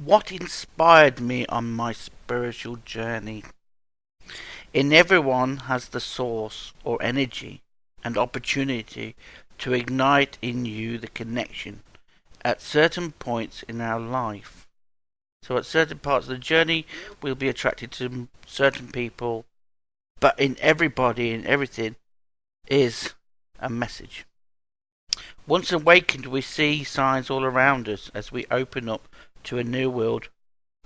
What inspired me on my spiritual journey? In everyone has the source or energy and opportunity to ignite in you the connection at certain points in our life. So at certain parts of the journey, we'll be attracted to certain people, but in everybody and everything is a message. Once awakened, we see signs all around us as we open up to a new world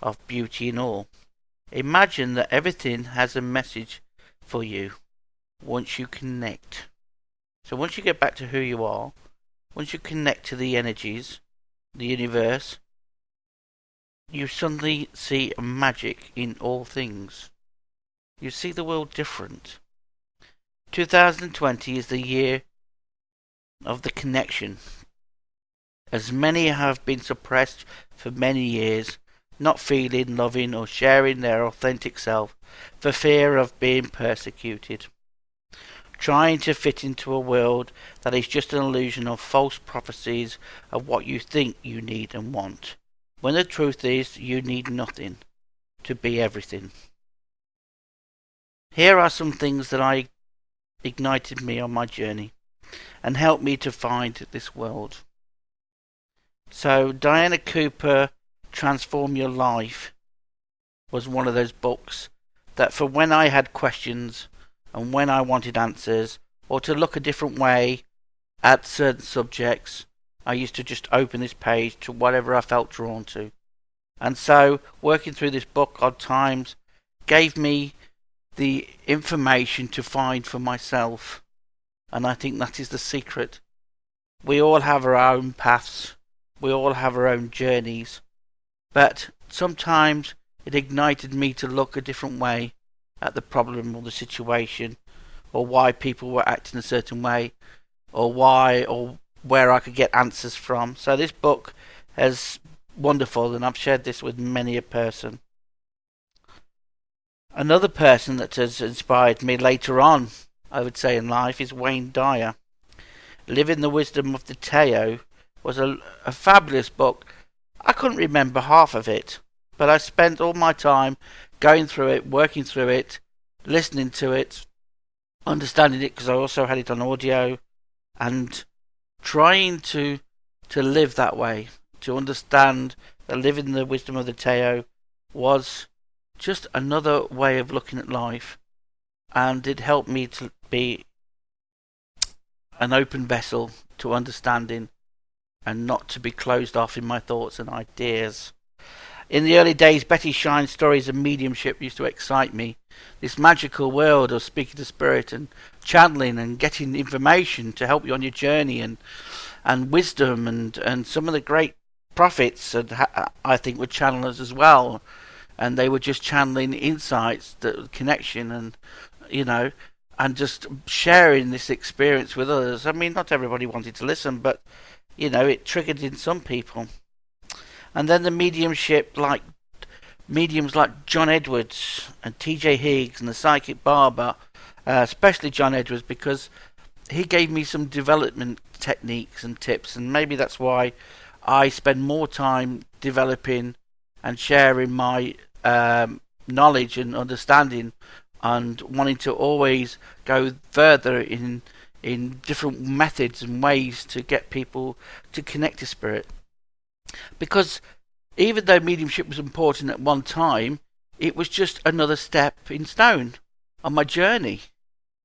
of beauty and awe. Imagine that everything has a message for you once you connect. So once you get back to who you are, once you connect to the energies, the universe, you suddenly see magic in all things. You see the world different. 2020 is the year of the connection. As many have been suppressed for many years, not feeling, loving or sharing their authentic self for fear of being persecuted. Trying to fit into a world that is just an illusion of false prophecies of what you think you need and want, when the truth is you need nothing to be everything. Here are some things that ignited me on my journey and helped me to find this world. So Diana Cooper, Transform Your Life, was one of those books that for when I had questions and when I wanted answers or to look a different way at certain subjects, I used to just open this page to whatever I felt drawn to. And so working through this book odd times gave me the information to find for myself. And I think that is the secret. We all have our own paths. We all have our own journeys. But sometimes it ignited me to look a different way at the problem or the situation, or why people were acting a certain way, or why or where I could get answers from. So this book is wonderful, and I've shared this with many a person. Another person that has inspired me later on, I would say, in life is Wayne Dyer. Living the Wisdom of the Tao was a fabulous book. I couldn't remember half of it, but I spent all my time going through it, working through it, listening to it, understanding it because I also had it on audio, and trying to live that way, to understand that living the wisdom of the Tao was just another way of looking at life, and it helped me to be an open vessel to understanding and not to be closed off in my thoughts and ideas. In the early days, Betty Shine's stories of mediumship used to excite me. This magical world of speaking to spirit and channeling and getting information to help you on your journey, and wisdom, and some of the great prophets, I think, were channelers as well. And they were just channeling insights, the connection, and and just sharing this experience with others. I mean, not everybody wanted to listen, but it triggered in some people. And then the mediumship, like mediums like John Edwards and T.J. Higgs and the Psychic Barber, especially John Edwards, because he gave me some development techniques and tips, and maybe that's why I spend more time developing and sharing my knowledge and understanding, and wanting to always go further in different methods and ways to get people to connect to spirit. Because even though mediumship was important at one time, it was just another step in stone on my journey.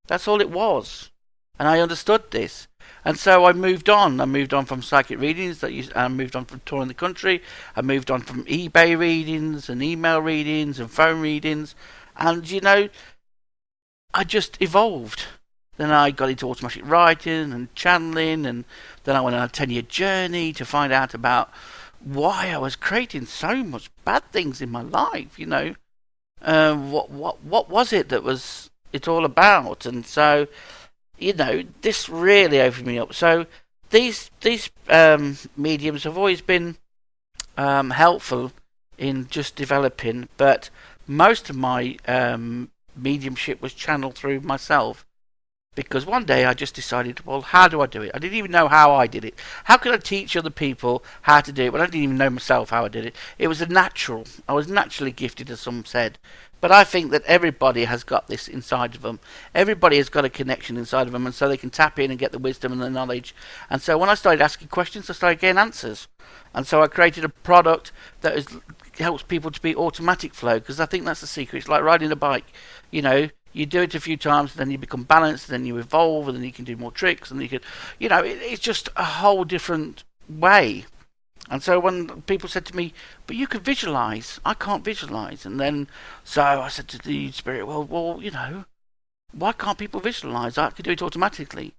That's all it was. And I understood this. And so I moved on. I moved on from psychic readings. I moved on from touring the country. I moved on from eBay readings and email readings and phone readings. And, I just evolved. Then I got into automatic writing and channeling, and then I went on a 10-year journey to find out about why I was creating so much bad things in my life. What was it that was it all about? And so, this really opened me up. So these mediums have always been helpful in just developing, but most of my mediumship was channeled through myself. Because one day I just decided, well, how do I do it? I didn't even know how I did it. How could I teach other people how to do it when I didn't even know myself how I did it? It was a natural. I was naturally gifted, as some said. But I think that everybody has got this inside of them. Everybody has got a connection inside of them, and so they can tap in and get the wisdom and the knowledge. And so when I started asking questions, I started getting answers. And so I created a product that helps people to be automatic flow, because I think that's the secret. It's like riding a bike. You know, you do it a few times, and then you become balanced, and then you evolve, and then you can do more tricks, and you can, it's just a whole different way. And so when people said to me, but you can visualize, I can't visualize. And then, so I said to the spirit, well, why can't people visualize? I can do it automatically.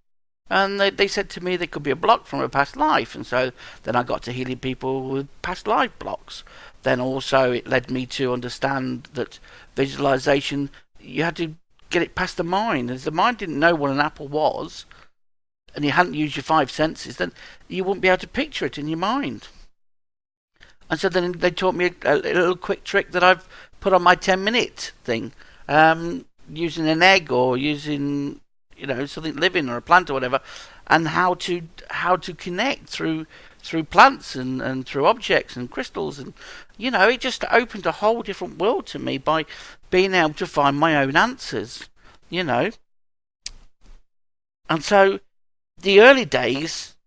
And they said to me there could be a block from a past life. And so then I got to healing people with past life blocks. Then also it led me to understand that visualization, you had to get it past the mind. If the mind didn't know what an apple was, and you hadn't used your five senses, then you wouldn't be able to picture it in your mind. And so then they taught me a little quick trick that I've put on my 10-minute thing, using an egg or using something living or a plant or whatever, and how to connect through plants and through objects and crystals, and it just opened a whole different world to me by being able to find my own answers, And so the early days,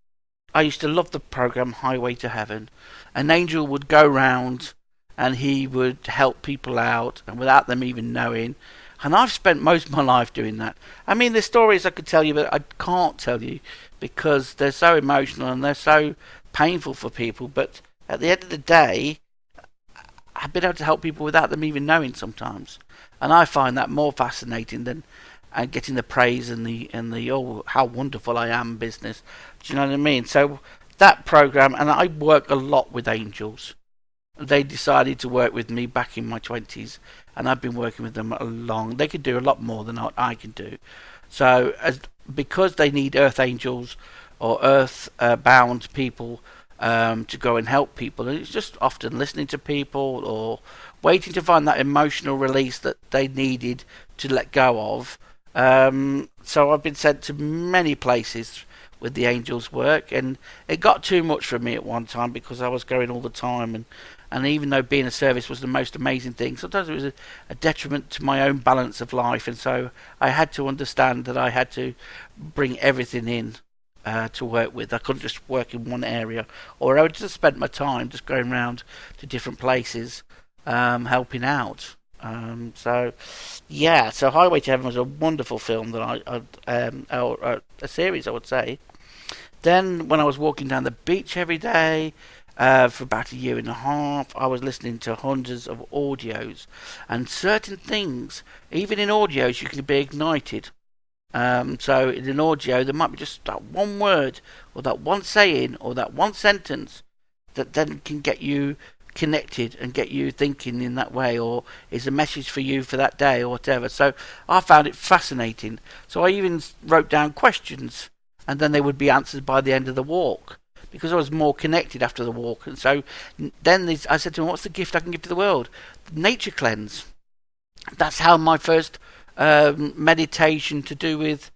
I used to love the program Highway to Heaven. An angel would go round and he would help people out, and without them even knowing. And I've spent most of my life doing that. I mean, there's stories I could tell you, but I can't tell you because they're so emotional and they're so painful for people. But at the end of the day, I've been able to help people without them even knowing sometimes. And I find that more fascinating than getting the praise and the oh, how wonderful I am business. Do you know what I mean? So that program, and I work a lot with angels. They decided to work with me back in my 20s, and I've been working with them they could do a lot more than what I can do. So because they need earth angels or earth bound people to go and help people, and it's just often listening to people or waiting to find that emotional release that they needed to let go of. So I've been sent to many places with the angels' work, and it got too much for me at one time because I was going all the time, and even though being a service was the most amazing thing, sometimes it was a detriment to my own balance of life. And so I had to understand that I had to bring everything in to work with. I couldn't just work in one area, or I would just spend my time just going around to different places helping out. So Highway to Heaven was a wonderful film that or a series, I would say. Then when I was walking down the beach every day for about a year and a half, I was listening to hundreds of audios, and certain things, even in audios, you can be ignited. So in an audio, there might be just that one word or that one saying or that one sentence that then can get you connected and get you thinking in that way, or is a message for you for that day or whatever. So I found it fascinating. So I even wrote down questions, and then they would be answered by the end of the walk, because I was more connected after the walk. And so then I said to him, what's the gift I can give to the world? Nature cleanse. That's how my first meditation to do with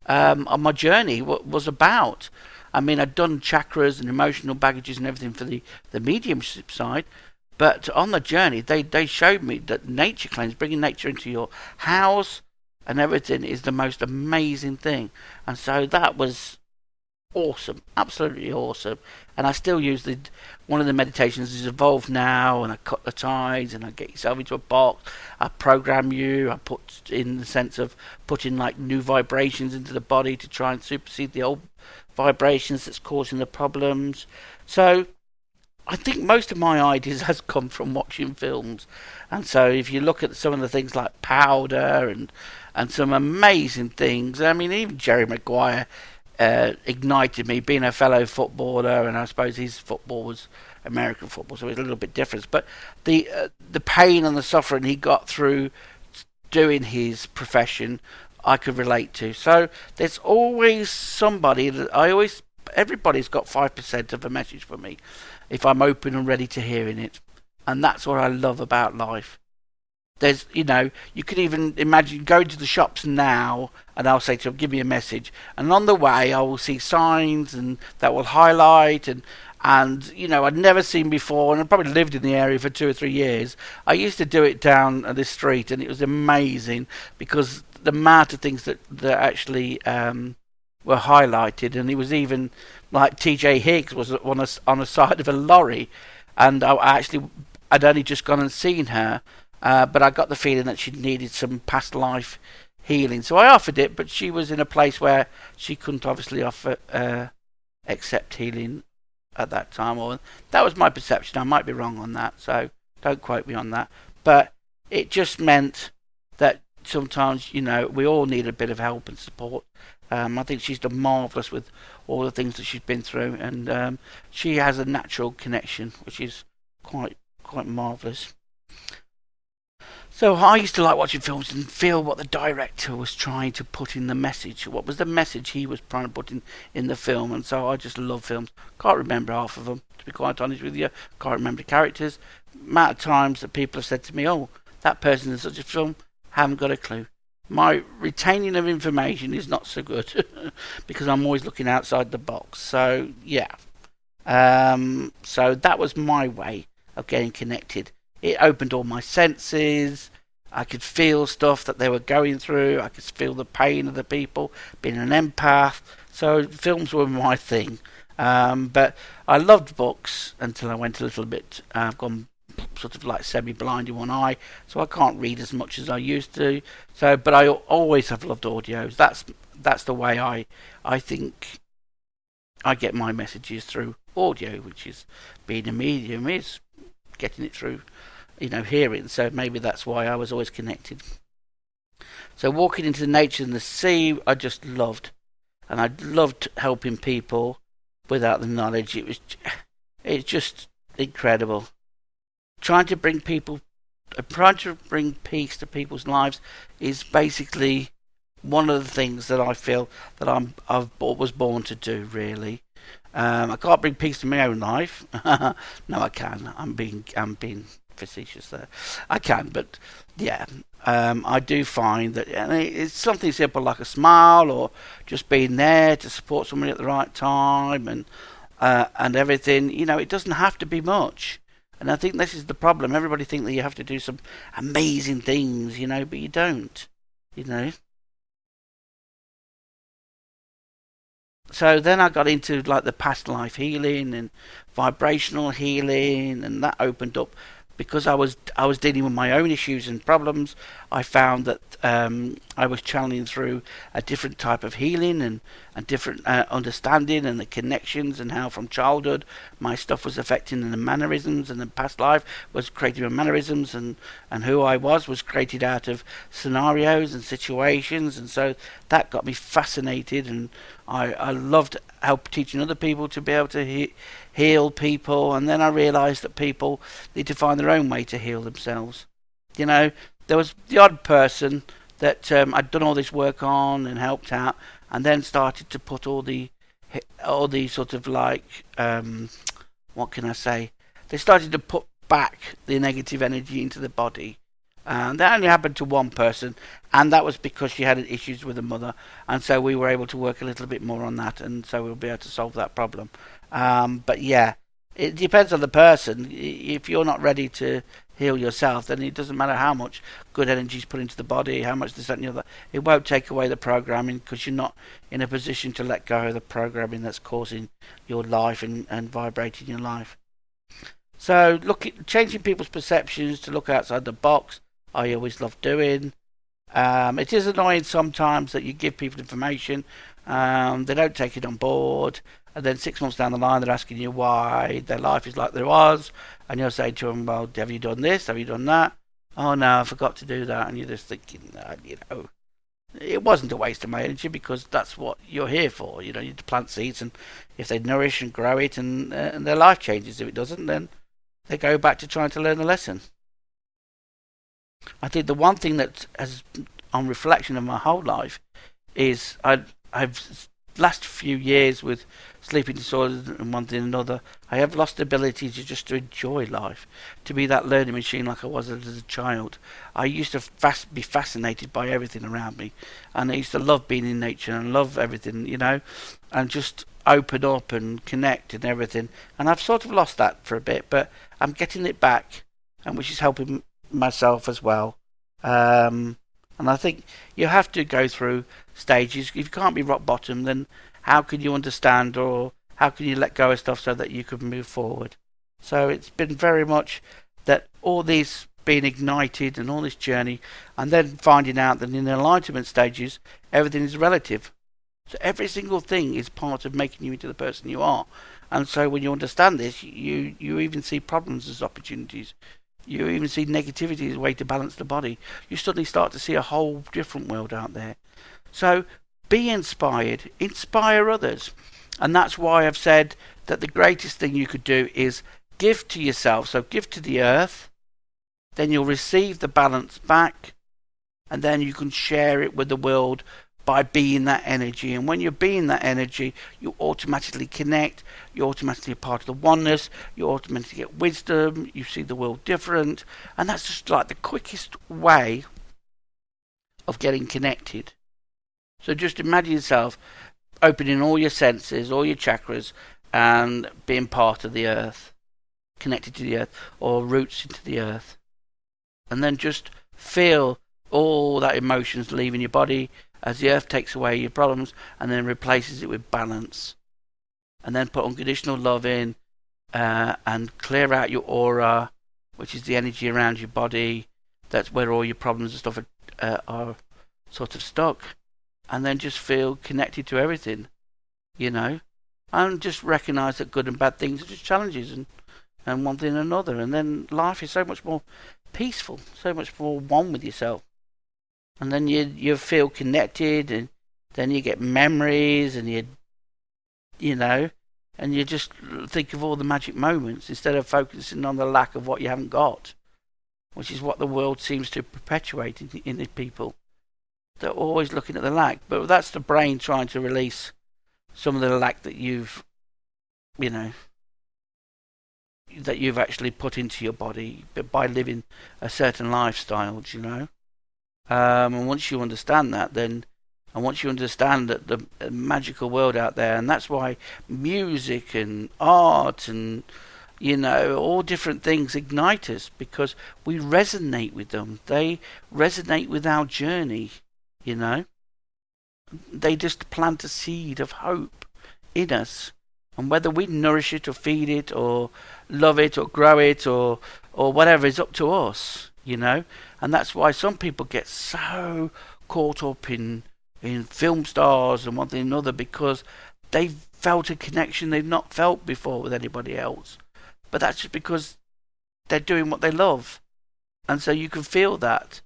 on my journey was about. I mean, I'd done chakras and emotional baggages and everything for the mediumship side, but on the journey, they showed me that nature cleanse, bringing nature into your house and everything, is the most amazing thing. And so that was awesome, absolutely awesome. And I still use one of the meditations is Evolve Now, and I cut the ties, and I get yourself into a box, I program you, I put in the sense of putting like new vibrations into the body to try and supersede the old vibrations that's causing the problems. So I think most of my ideas has come from watching films. And so if you look at some of the things like Powder and some amazing things, I mean, even Jerry Maguire ignited me, being a fellow footballer, and I suppose his football was American football, so it was a little bit different. But the pain and the suffering he got through doing his profession, I could relate to. So there's always somebody that everybody's got 5% of a message for me if I'm open and ready to hearing it. And that's what I love about life. There's, you could even imagine going to the shops now, and I'll say to them, give me a message, and on the way I will see signs and that will highlight, and I'd never seen before, and I probably lived in the area for 2 or 3 years. I used to do it down this street, and it was amazing because the amount of things that actually were highlighted, and it was even like TJ Higgs was on the side of a lorry, and I'd only just gone and seen her, but I got the feeling that she needed some past life healing, so I offered it, but she was in a place where she couldn't obviously offer accept healing at that time, or that was my perception. I might be wrong on that, so don't quote me on that. But it just meant that sometimes, we all need a bit of help and support. I think she's done marvellous with all the things that she's been through, and she has a natural connection, which is quite marvellous. So I used to like watching films and feel what the director was trying to put in the message. What was the message he was trying to put in the film? And so I just love films. Can't remember half of them, to be quite honest with you. Can't remember the characters. Amount of times that people have said to me, "Oh, that person in such a film," haven't got a clue. My retaining of information is not so good because I'm always looking outside the box. So yeah, so that was my way of getting connected. It opened all my senses. I could feel stuff that they were going through. I could feel the pain of the people, being an empath. So films were my thing. But I loved books until I went a little bit. I've gone sort of like semi-blind in one eye, so I can't read as much as I used to. So, but I always have loved audios. That's the way I think I get my messages through audio, which is being a medium is getting it through, hearing. So maybe that's why I was always connected. So walking into the nature and the sea, I just loved, and I loved helping people without the knowledge. It's just incredible. Trying to bring peace to people's lives is basically one of the things that I feel that I was born to do. Really, I can't bring peace to my own life. No, I can. I'm being facetious there. I can, but yeah, I do find that it's something simple like a smile or just being there to support somebody at the right time and everything. It doesn't have to be much. And I think this is the problem. Everybody thinks that you have to do some amazing things, but you don't, So then I got into like the past life healing and vibrational healing, and that opened up because I was dealing with my own issues and problems. I found that I was channeling through a different type of healing and different understanding and the connections, and how from childhood my stuff was affecting the mannerisms, and the past life was creating my mannerisms, and who I was created out of scenarios and situations, and so that got me fascinated, and I loved teaching other people to be able to heal people. And then I realised that people need to find their own way to heal themselves. There was the odd person that I'd done all this work on and helped out, and then started to put all the sort of like what can I say? They started to put back the negative energy into the body. That only happened to one person, and that was because she had issues with her mother, and so we were able to work a little bit more on that, and so we'll be able to solve that problem. But yeah, it depends on the person. If you're not ready to heal yourself, then it doesn't matter how much good energy is put into the body, how much this, that, and the other. It won't take away the programming, because you're not in a position to let go of the programming that's causing your life and vibrating your life. So changing people's perceptions to look outside the box, I always love doing. It is annoying sometimes that you give people information, they don't take it on board, and then 6 months down the line they're asking you why their life is like theirs, and you'll say to them, well, have you done this, have you done that? Oh no, I forgot to do that. And you're just thinking, it wasn't a waste of my energy, because that's what you're here for. You to plant seeds, and if they nourish and grow it, and their life changes. If it doesn't, then they go back to trying to learn the lesson. I think the one thing that has, on reflection of my whole life, is I've last few years with sleeping disorders and one thing and another, I have lost the ability to enjoy life, to be that learning machine like I was as a child. I used to be fascinated by everything around me, and I used to love being in nature and love everything, and just open up and connect and everything. And I've sort of lost that for a bit, but I'm getting it back, and which is helping myself as well. And I think you have to go through stages. If you can't be rock bottom, then how can you understand, or how can you let go of stuff so that you can move forward? So it's been very much that all these being ignited and all this journey, and then finding out that in the enlightenment stages, everything is relative. So every single thing is part of making you into the person you are. And so when you understand this, you even see problems as opportunities. You even see negativity as a way to balance the body. You suddenly start to see a whole different world out there. So be inspired, inspire others. And that's why I've said that the greatest thing you could do is give to yourself. So give to the earth, then you'll receive the balance back, and then you can share it with the world by being that energy. And when you're being that energy, you automatically connect, you're automatically a part of the oneness, you automatically get wisdom, you see the world different, and that's just like the quickest way of getting connected. So just imagine yourself opening all your senses, all your chakras, and being part of the earth, connected to the earth, or roots into the earth. And then just feel all that emotions leaving your body as the earth takes away your problems and then replaces it with balance. And then put unconditional love in, and clear out your aura, which is the energy around your body. That's where all your problems and stuff are sort of stuck. And then just feel connected to everything, and just recognise that good and bad things are just challenges, and one thing and another. And then life is so much more peaceful, so much more one with yourself. And then you feel connected, and then you get memories, and and you just think of all the magic moments instead of focusing on the lack of what you haven't got, which is what the world seems to perpetuate in the people. They're always looking at the lack, but that's the brain trying to release some of the lack that you've actually put into your body by living a certain lifestyle, And once you understand that, and once you understand that the magical world out there, and that's why music and art and all different things ignite us, because we resonate with them. They resonate with our journey, They just plant a seed of hope in us, and whether we nourish it or feed it or love it or grow it or whatever is up to us. And that's why some people get so caught up in film stars and one thing and another, because they've felt a connection they've not felt before with anybody else. But that's just because they're doing what they love, and so you can feel that.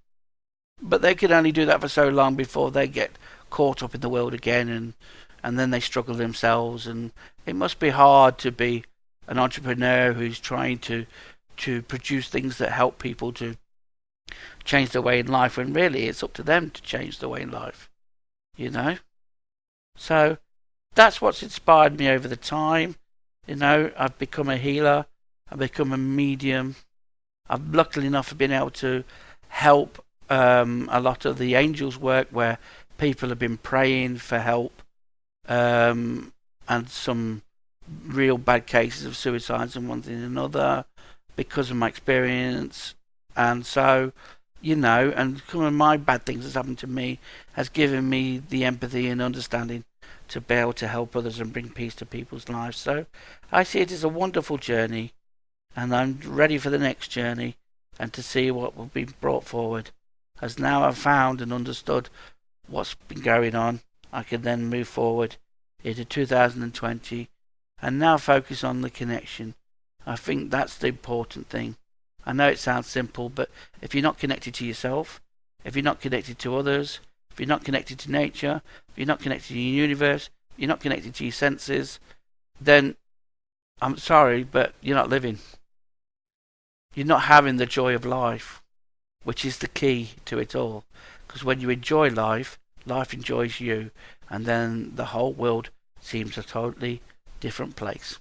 But they can only do that for so long before they get caught up in the world again, and then they struggle themselves. And it must be hard to be an entrepreneur who's trying to produce things that help people to change their way in life, when really it's up to them to change their way in life, So that's what's inspired me over the time. I've become a healer, I've become a medium. I've luckily enough been able to help a lot of the angels work, where people have been praying for help, and some real bad cases of suicides and one thing and another because of my experience. And so, and some of my bad things that's happened to me has given me the empathy and understanding to be able to help others and bring peace to people's lives. So I see it as a wonderful journey, and I'm ready for the next journey and to see what will be brought forward. As now I've found and understood what's been going on, I can then move forward into 2020 and now focus on the connection. I think that's the important thing. I know it sounds simple, but if you're not connected to yourself, if you're not connected to others, if you're not connected to nature, if you're not connected to your universe, if you're not connected to your senses, then I'm sorry, but you're not living. You're not having the joy of life, which is the key to it all. Because when you enjoy life, life enjoys you, and then the whole world seems a totally different place.